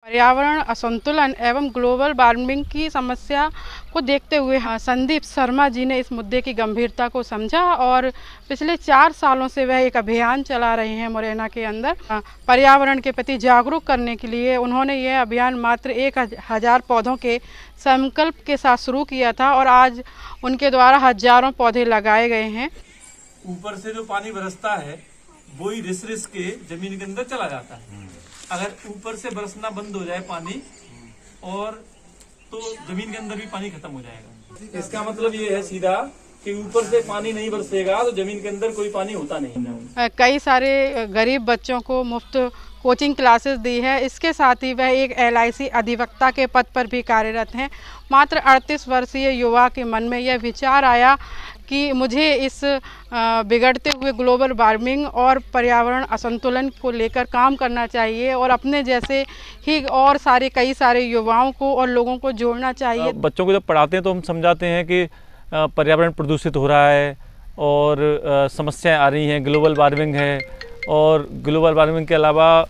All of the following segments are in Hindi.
पर्यावरण असंतुलन एवं ग्लोबल वार्मिंग की समस्या को देखते हुए संदीप शर्मा जी ने इस मुद्दे की गंभीरता को समझा और पिछले 4 सालों से वह एक अभियान चला रहे हैं मुरैना के अंदर पर्यावरण के प्रति जागरूक करने के लिए। उन्होंने यह अभियान मात्र 1000 पौधों के संकल्प के साथ शुरू किया था और आज उनके द्वारा हजारों पौधे लगाए गए हैं। ऊपर से जो पानी बरसता है वो ही रिस रिस के जमीन के अंदर चला जाता है। अगर ऊपर से बरसना बंद हो जाए पानी और तो जमीन के अंदर भी पानी खत्म हो जाएगा। इसका मतलब ये है सीधा कि ऊपर से पानी नहीं बरसेगा तो जमीन के अंदर कोई पानी होता नहीं। कई सारे गरीब बच्चों को मुफ्त कोचिंग क्लासेस दी है। इसके साथ ही वह एक LIC अधिवक्ता के पद पर भी कार्यरत हैं। मात्र 38 वर्षीय युवा के मन में यह विचार आया कि मुझे इस बिगड़ते हुए ग्लोबल वार्मिंग और पर्यावरण असंतुलन को लेकर काम करना चाहिए और अपने जैसे ही और कई सारे युवाओं को और लोगों को जोड़ना चाहिए। बच्चों को जब पढ़ाते हैं तो हम समझाते हैं कि पर्यावरण प्रदूषित हो रहा है और समस्याएं आ रही हैं, ग्लोबल वार्मिंग है और ग्लोबल वार्मिंग के अलावा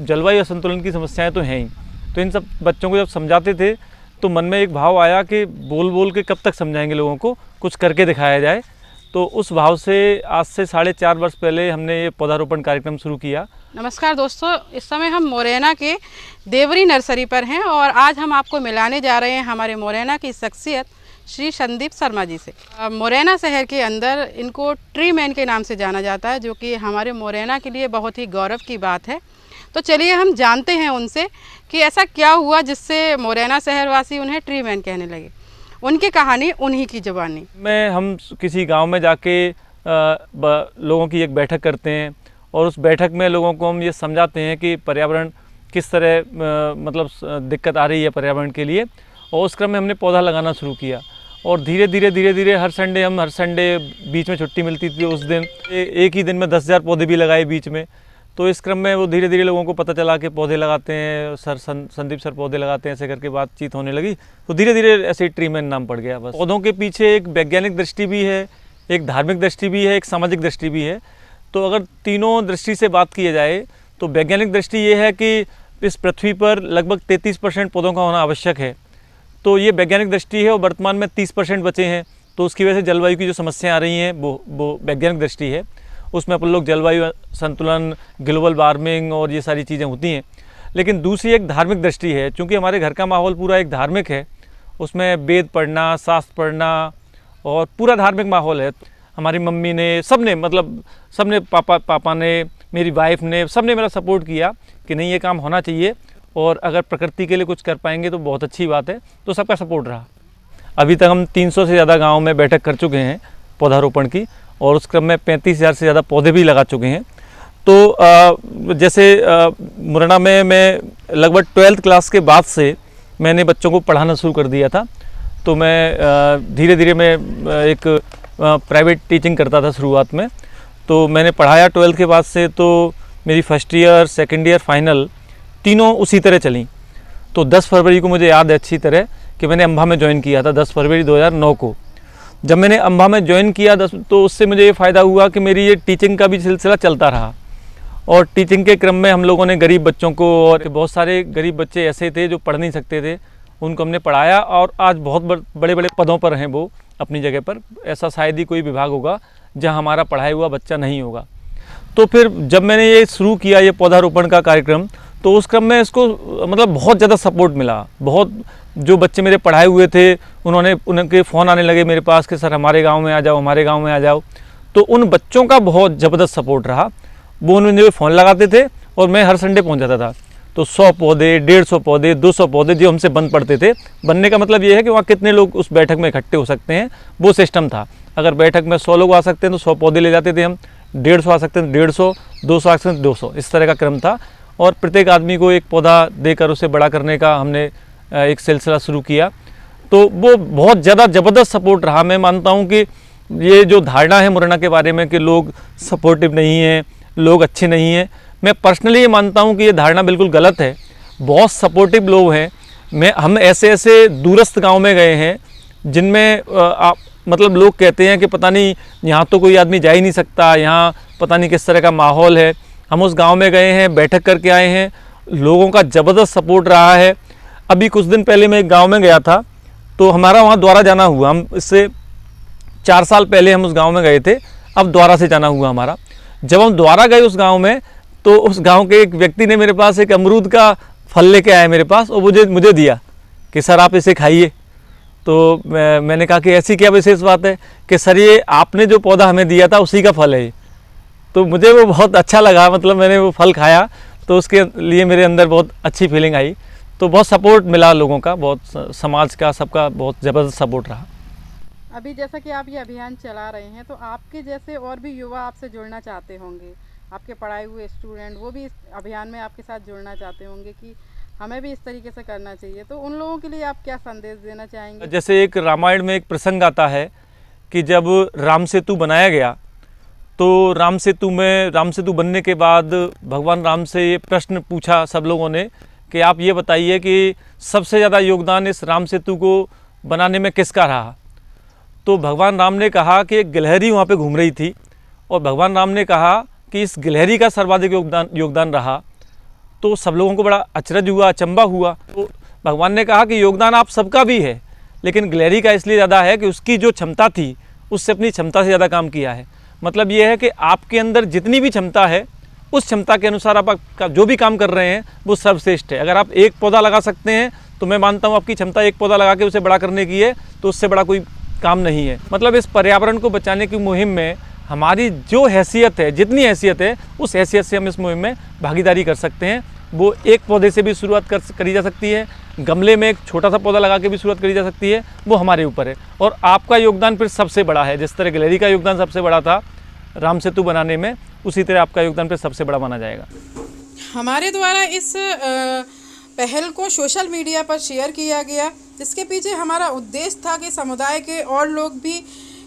जलवायु असंतुलन की समस्याएं तो हैं ही। तो इन सब बच्चों को जब समझाते थे तो मन में एक भाव आया कि बोल बोल के कब तक समझाएंगे लोगों को, कुछ करके दिखाया जाए। तो उस भाव से आज से 4.5 वर्ष पहले हमने ये पौधारोपण कार्यक्रम शुरू किया। नमस्कार दोस्तों, इस समय हम मुरैना के देवरी नर्सरी पर हैं और आज हम आपको मिलाने जा रहे हैं हमारे मुरैना की शख्सियत श्री संदीप शर्मा जी से। मुरैना शहर के अंदर इनको ट्री मैन के नाम से जाना जाता है, जो कि हमारे मुरैना के लिए बहुत ही गौरव की बात है। तो चलिए हम जानते हैं उनसे कि ऐसा क्या हुआ जिससे मुरैना शहरवासी उन्हें ट्री मैन कहने लगे। उनकी कहानी उन्हीं की जुबानी में हम किसी गांव में जाके लोगों की एक बैठक करते हैं और उस बैठक में लोगों को हम ये समझाते हैं कि पर्यावरण किस तरह मतलब दिक्कत आ रही है पर्यावरण के लिए। और उस क्रम में हमने पौधा लगाना शुरू किया और धीरे धीरे हर संडे बीच में छुट्टी मिलती थी, उस दिन एक ही दिन में 10,000 पौधे भी लगाए बीच में। तो इस क्रम में वो धीरे धीरे लोगों को पता चला कि पौधे लगाते हैं संदीप सर पौधे लगाते हैं, ऐसे करके बातचीत होने लगी। तो धीरे धीरे ऐसे ट्री मैन नाम पड़ गया। बस पौधों के पीछे एक वैज्ञानिक दृष्टि भी है, एक धार्मिक दृष्टि भी है, एक सामाजिक दृष्टि भी है। तो अगर तीनों दृष्टि से बात की जाए तो वैज्ञानिक दृष्टि ये है कि इस पृथ्वी पर लगभग 33% पौधों का होना आवश्यक है। तो ये वैज्ञानिक दृष्टि है और वर्तमान में 30% बचे हैं। तो उसकी वजह से जलवायु की जो समस्याएं आ रही हैं वो वैज्ञानिक दृष्टि है। उसमें अपन लोग जलवायु संतुलन, ग्लोबल वार्मिंग और ये सारी चीज़ें होती हैं। लेकिन दूसरी एक धार्मिक दृष्टि है, क्योंकि हमारे घर का माहौल पूरा एक धार्मिक है। उसमें वेद पढ़ना, शास्त्र पढ़ना और पूरा धार्मिक माहौल है। हमारी मम्मी ने, सबने पापा ने, मेरी वाइफ ने, सबने मेरा सपोर्ट किया कि नहीं ये काम होना चाहिए और अगर प्रकृति के लिए कुछ कर पाएंगे तो बहुत अच्छी बात है। तो सबका सपोर्ट रहा। अभी तक हम 300 से ज़्यादा गाँव में बैठक कर चुके हैं पौधारोपण की और उस क्रम में 35,000 से ज़्यादा पौधे भी लगा चुके हैं। तो जैसे मुरैना में मैं लगभग 12th क्लास के बाद से मैंने बच्चों को पढ़ाना शुरू कर दिया था। तो मैं धीरे धीरे मैं एक प्राइवेट टीचिंग करता था शुरुआत में। तो मैंने पढ़ाया 12th के बाद से। तो मेरी first year, second year, final तीनों उसी तरह चली। तो 10 फरवरी को मुझे याद है अच्छी तरह कि मैंने अम्बा में ज्वाइन किया था 10 फरवरी 2009 को। जब मैंने अम्बा में ज्वाइन किया तो उससे मुझे ये फ़ायदा हुआ कि मेरी ये टीचिंग का भी सिलसिला चलता रहा। और टीचिंग के क्रम में हम लोगों ने गरीब बच्चों को, और बहुत सारे गरीब बच्चे ऐसे थे जो पढ़ नहीं सकते थे, उनको हमने पढ़ाया और आज बहुत बड़े बड़े पदों पर हैं वो अपनी जगह पर। ऐसा शायद ही कोई विभाग होगा जहाँ हमारा पढ़ाया हुआ बच्चा नहीं होगा। तो फिर जब मैंने ये शुरू किया ये पौधारोपण का कार्यक्रम, तो उस क्रम में इसको मतलब बहुत ज़्यादा सपोर्ट मिला। बहुत जो बच्चे मेरे पढ़ाए हुए थे उनके फ़ोन आने लगे मेरे पास कि सर हमारे गांव में आ जाओ, हमारे गांव में आ जाओ। तो उन बच्चों का बहुत ज़बरदस्त सपोर्ट रहा। वो उन्होंने फ़ोन लगाते थे और मैं हर संडे पहुंच जाता था। तो 100 पौधे, 150 पौधे, 200 पौधे जो हमसे बन पड़ते थे। बनने का मतलब ये है कि वहाँ कितने लोग उस बैठक में इकट्ठे हो सकते हैं, वो सिस्टम था। अगर बैठक में 100 लोग आ सकते हैं तो 100 पौधे ले जाते थे हम। 150 आ सकते हैं 150, 200 आ सकते हैं 200, इस तरह का क्रम था। और प्रत्येक आदमी को एक पौधा देकर उसे बड़ा करने का हमने एक सिलसिला शुरू किया। तो वो बहुत ज़्यादा ज़बरदस्त सपोर्ट रहा। मैं मानता हूँ कि ये जो धारणा है मुरैना के बारे में कि लोग सपोर्टिव नहीं हैं, लोग अच्छे नहीं हैं, मैं पर्सनली ये मानता हूँ कि ये धारणा बिल्कुल गलत है। बहुत सपोर्टिव लोग हैं। हम ऐसे दूरस्थ गांव में गए हैं जिनमें मतलब लोग कहते हैं कि पता नहीं यहाँ तो कोई आदमी जा ही नहीं सकता, यहाँ पता नहीं किस तरह का माहौल है। हम उस गांव में गए हैं, बैठक करके आए हैं लोगों का ज़बरदस्त सपोर्ट रहा है। अभी कुछ दिन पहले मैं एक गांव में गया था, तो हमारा वहाँ द्वारा जाना हुआ। हम इससे 4 साल पहले हम उस गांव में गए थे, अब द्वारा से जाना हुआ हमारा। जब हम द्वारा गए उस गांव में, तो उस गांव के एक व्यक्ति ने मेरे पास एक अमरूद का फल लेके आया मेरे पास और मुझे दिया कि सर आप इसे खाइए। तो मैंने कहा कि ऐसी क्या विशेष बात है कि सर ये आपने जो पौधा हमें दिया था उसी का फल है ये। तो मुझे वो बहुत अच्छा लगा, मतलब मैंने वो फल खाया तो उसके लिए मेरे अंदर बहुत अच्छी फीलिंग आई। तो बहुत सपोर्ट मिला लोगों का, बहुत समाज का, सबका बहुत ज़बरदस्त सपोर्ट रहा। अभी जैसा कि आप ये अभियान चला रहे हैं, तो आपके जैसे और भी युवा आपसे जुड़ना चाहते होंगे, आपके पढ़ाए हुए स्टूडेंट, वो भी इस अभियान में आपके साथ जुड़ना चाहते होंगे कि हमें भी इस तरीके से करना चाहिए। तो उन लोगों के लिए आप क्या संदेश देना चाहेंगे? जैसे एक रामायण में एक प्रसंग आता है कि जब राम सेतु बनाया गया, तो राम सेतु बनने के बाद भगवान राम से ये प्रश्न पूछा सब लोगों ने कि आप ये बताइए कि सबसे ज़्यादा योगदान इस राम सेतु को बनाने में किसका रहा। तो भगवान राम ने कहा कि एक गिलहरी वहाँ पे घूम रही थी, और भगवान राम ने कहा कि इस गिलहरी का सर्वाधिक योगदान रहा। तो सब लोगों को बड़ा अचरज हुआ, अचंबा हुआ। तो भगवान ने कहा कि योगदान आप सबका भी है, लेकिन गिलहरी का इसलिए ज़्यादा है कि उसकी जो क्षमता थी उससे अपनी क्षमता से ज़्यादा काम किया है। मतलब ये है कि आपके अंदर जितनी भी क्षमता है उस क्षमता के अनुसार आप जो भी काम कर रहे हैं वो सर्वश्रेष्ठ है। अगर आप एक पौधा लगा सकते हैं तो मैं मानता हूँ आपकी क्षमता एक पौधा लगा के उसे बड़ा करने की है, तो उससे बड़ा कोई काम नहीं है। मतलब इस पर्यावरण को बचाने की मुहिम में हमारी जो हैसियत है, जितनी हैसियत है, उस हैसियत से हम इस मुहिम में भागीदारी कर सकते हैं। वो एक पौधे से भी शुरुआत करी जा सकती है, गमले में एक छोटा सा पौधा लगा के भी शुरुआत करी जा सकती है, वो हमारे ऊपर है। और आपका योगदान फिर सबसे बड़ा है। जिस तरह गिलहरी का योगदान सबसे बड़ा था राम सेतु बनाने में, उसी तरह आपका योगदान फिर सबसे बड़ा माना जाएगा। हमारे द्वारा इस पहल को सोशल मीडिया पर शेयर किया गया, जिसके पीछे हमारा उद्देश्य था कि समुदाय के और लोग भी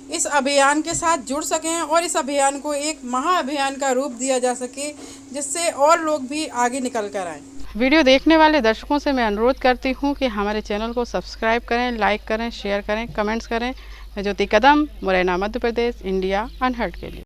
इस अभियान के साथ जुड़ सकें और इस अभियान को एक महाअभियान का रूप दिया जा सके, जिससे और लोग भी आगे निकल कर आएँ। वीडियो देखने वाले दर्शकों से मैं अनुरोध करती हूँ कि हमारे चैनल को सब्सक्राइब करें, लाइक करें, शेयर करें, कमेंट्स करें। मैं ज्योति कदम, मुरैना, मध्य प्रदेश, इंडिया अनहर्ट के लिए।